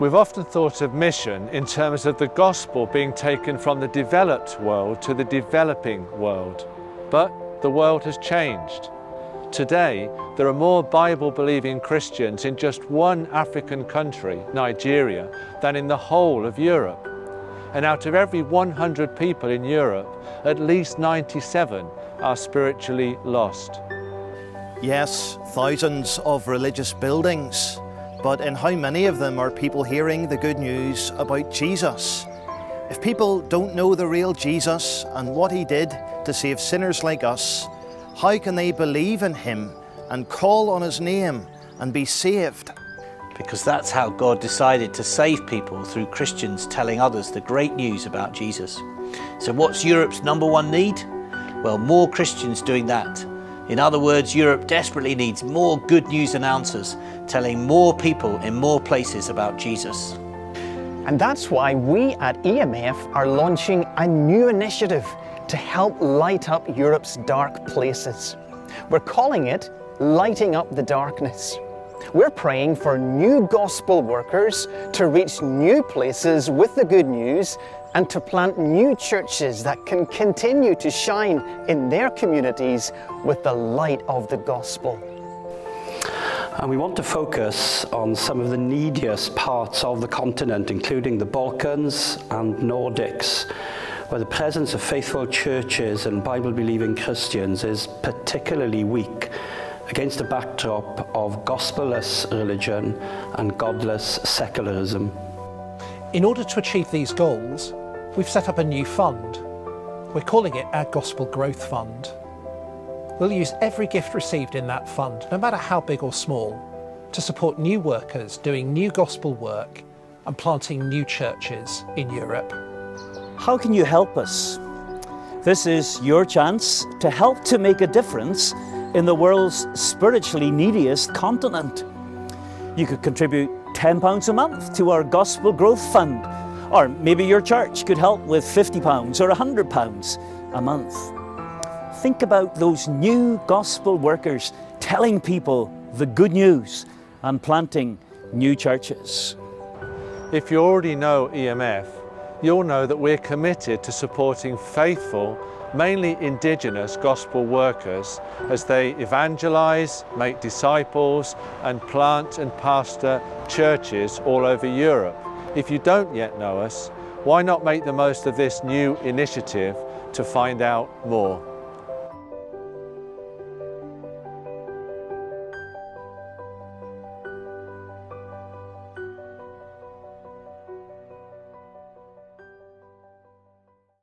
We've often thought of mission in terms of the gospel being taken from the developed world to the developing world. But the world has changed. Today, there are more Bible-believing Christians in just one African country, Nigeria, than in the whole of Europe. And out of every 100 people in Europe, at least 97 are spiritually lost. Yes, thousands of religious buildings, but in how many of them are people hearing the good news about Jesus? If people don't know the real Jesus and what he did to save sinners like us, how can they believe in him and call on his name and be saved? Because that's how God decided to save people, through Christians telling others the great news about Jesus. So what's Europe's #1 need? Well, more Christians doing that. In other words, Europe desperately needs more good news announcers, telling more people in more places about Jesus. And that's why we at EMF are launching a new initiative to help light up Europe's dark places. We're calling it Lighting Up the Darkness. We're praying for new gospel workers to reach new places with the good news and to plant new churches that can continue to shine in their communities with the light of the gospel. And we want to focus on some of the neediest parts of the continent, including the Balkans and Nordics, where the presence of faithful churches and Bible-believing Christians is particularly weak against a backdrop of gospel-less religion and godless secularism. In order to achieve these goals, we've set up a new fund. We're calling it our Gospel Growth Fund. We'll use every gift received in that fund, no matter how big or small, to support new workers doing new gospel work and planting new churches in Europe. How can you help us? This is your chance to help to make a difference in the world's spiritually neediest continent. You could contribute £10 a month to our Gospel Growth Fund, or maybe your church could help with £50 or £100 a month. Think about those new gospel workers telling people the good news and planting new churches. If you already know EMF, you'll know that we're committed to supporting faithful, mainly indigenous gospel workers as they evangelize, make disciples, and plant and pastor churches all over Europe. If you don't yet know us, why not make the most of this new initiative to find out more?